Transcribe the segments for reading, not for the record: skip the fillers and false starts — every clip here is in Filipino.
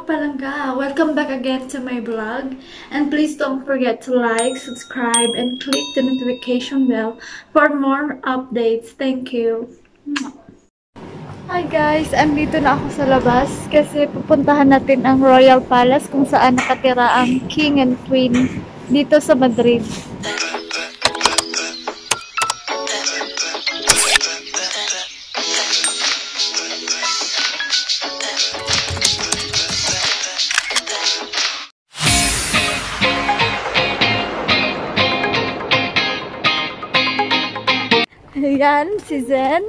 Palangga! Welcome back again to my vlog. And please don't forget to like, subscribe, and click the notification bell for more updates. Thank you! Hi guys! Andito na ako sa labas kasi pupuntahan natin ang Royal Palace kung saan nakatira ang King and Queen dito sa Madrid. Yan, si Zen.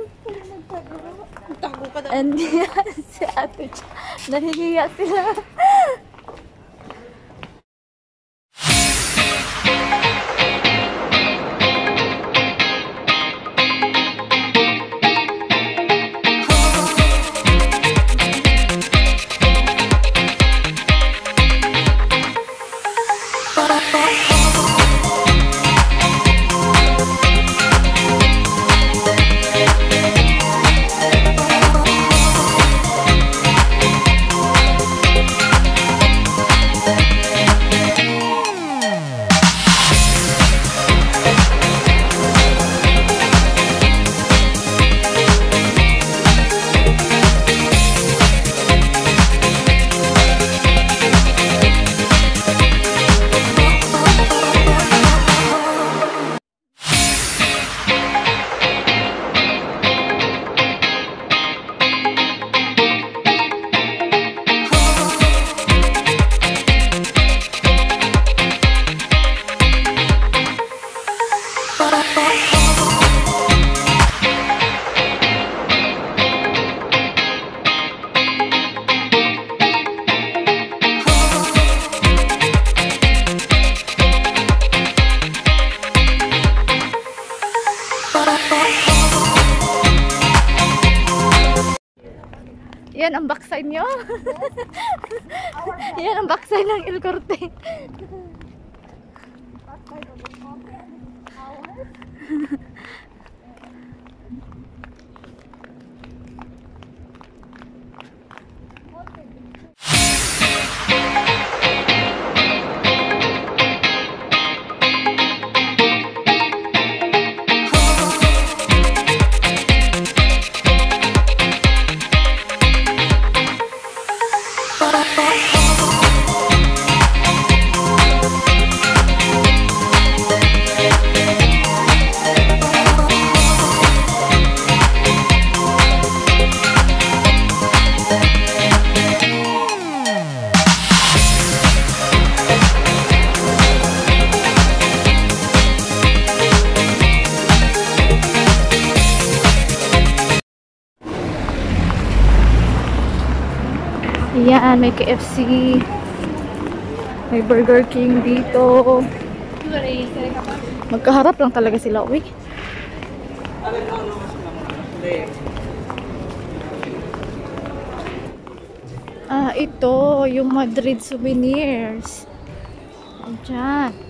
And yan, si Ate Cha. Nahihiya sila. Yan ang backside nyo. Yan ang backside ng Il Corte. Yan, may KFC. May Burger King dito. Magkaharap lang talaga sila, uy. Ito, yung Madrid souvenirs. Diyan.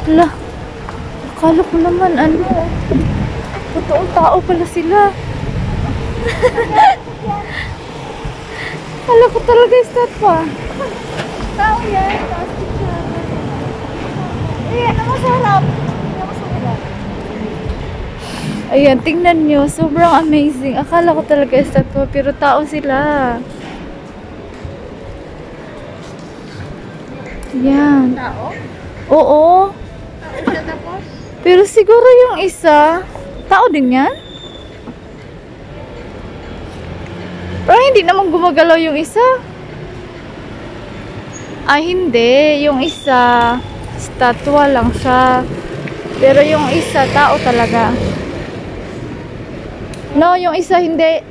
Hala, akala ko naman ano, totoong tao pala sila. Akala ko talaga estatwa. Tao yan, taas siya. Eh, ano mo sa harap? Ano mo sa harap? Ayan, tingnan nyo, sobrang amazing. Akala ko talaga estatwa, pero tao sila. Yan. Tao? Oo. Pero siguro yung isa, tao din yan? Pero hindi naman gumagalaw yung isa. Ay, hindi. Yung isa, statwa lang siya. Pero yung isa, tao talaga. No, yung isa hindi.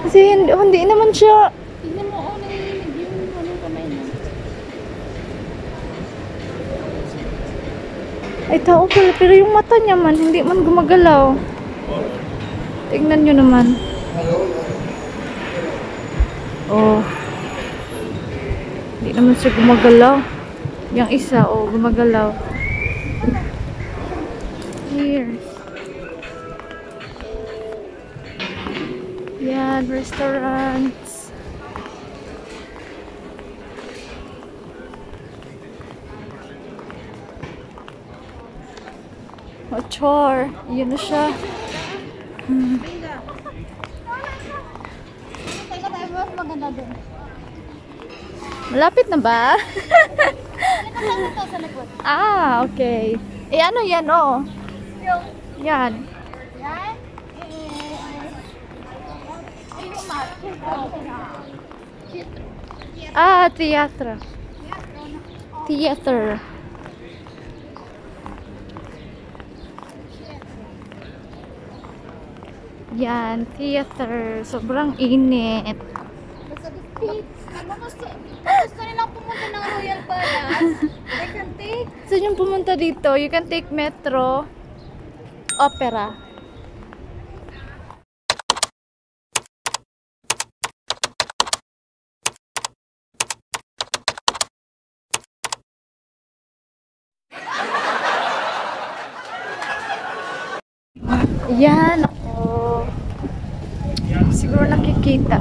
Kasi hindi naman siya. Tignan mo, nanginginig yung kamay niya. Ay, tao pala. Pero yung mata niya man, hindi man gumagalaw. Tingnan nyo naman. Oh. Hindi naman siya gumagalaw. Yung isa, oh, gumagalaw. Here. Yan, restaurants. Oh, char. Yun na siya. Teka tayo, mas maganda doon. Malapit na ba? Ano to sa likod? Ah, okay. Eh, ano yan, oh? Yung, Yan. yan? Ay, yung mat. Ah, theater. Theater. Yan, theater. Sobrang init. Basta gusto nilang pumunta ng Royal Palace. They can take. Saan yung pumunta dito? You can take metro, opera. Yan ako. Siguro nakikita.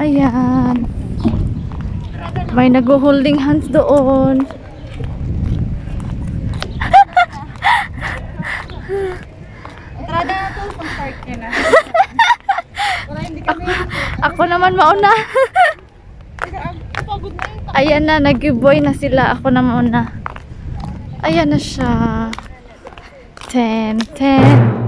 Ayan. May nag-holding hands doon. Entrada na to, pang park niya na. Wala, hindi kami. Ako naman mauna. Pagod na yun. Ayan na, nag-giveaway na sila. Ako na mauna. Ayan na siya. 10, 10.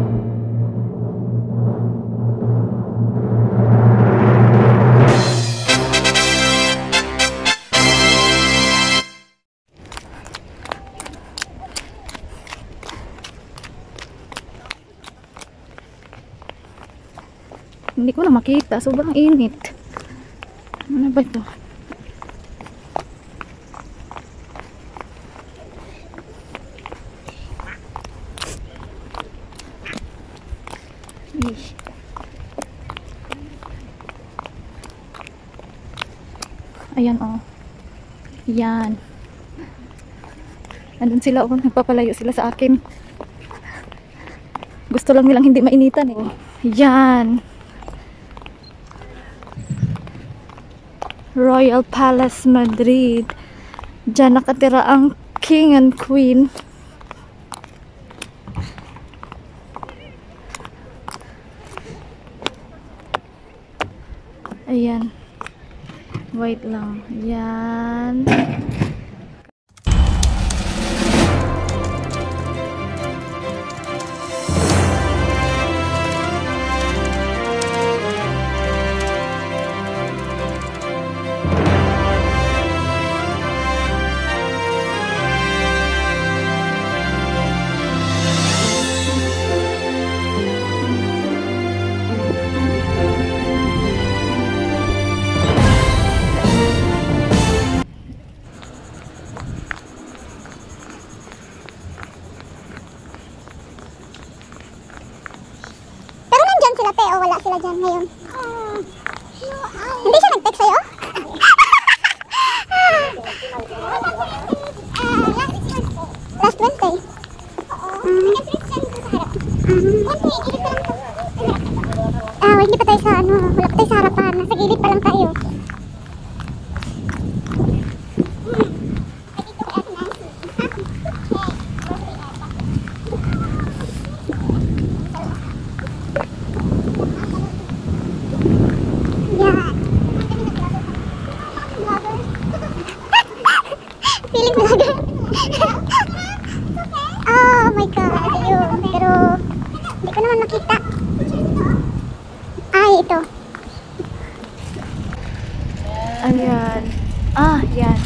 Hindi ko na makita. Sobrang init. Ano ba ito? Ish. Ayan, oh. Yan. Nandun sila, oh. Nagpapalayo sila sa akin. Gusto lang nilang hindi mainitan, eh. Yan. Royal Palace, Madrid. Diyan nakatira ang King and Queen. Ayan. Wait lang. Yan. Nasaan sila, te? O wala sila dyan ngayon. Hindi siya nag-text sa'yo? Last Wednesday. Hindi pa tayo sa ano, wala pa tayo sa harapan. Nasa gilid pa lang tayo. Feeling vlogger. Oh my god, ayun. Pero, hindi ko naman makita. Ay, ito. Ayan. Ah, yan.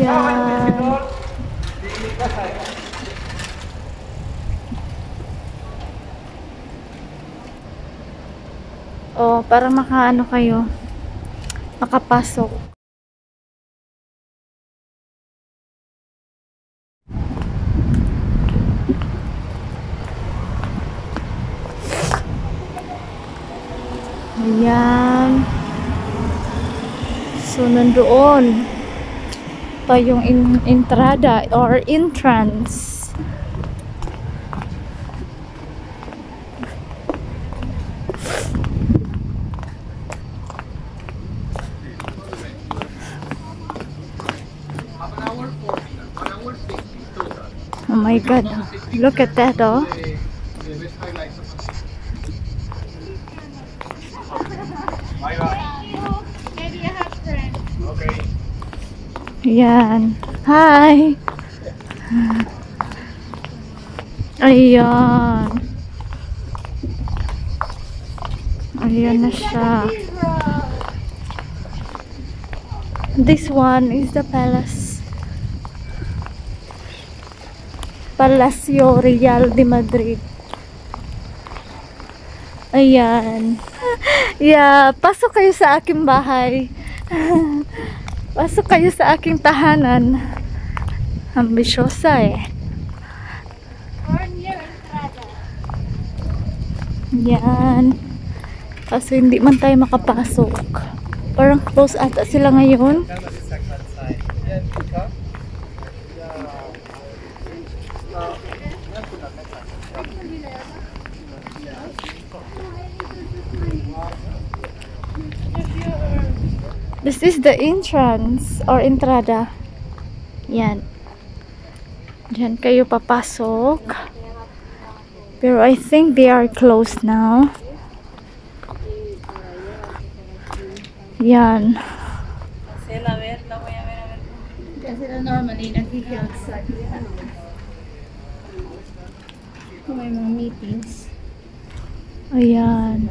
Yan. Oh, para makaano kayo. Makapasok. Ayan. So, nandoon pa yung entrada or entrance. Oh my god. Look at that, oh. Maybe I have friends. Yan. Hi! Ayan. Ayan na siya. This one is the palace. Palacio Real de Madrid. Ayan. Yeah, pasok kayo sa aking bahay. Pasok kayo sa aking tahanan. Ambisyosa eh. Or near entrada. Yan. Kaso hindi man tayo makapasok. Parang close ata sila ngayon. This is the entrance or entrada. Yan. Diyan kayo papasok. Pero I think they are closed now. Yan. Kasi normally nag-outside. Kung may mga meetings. Ayan.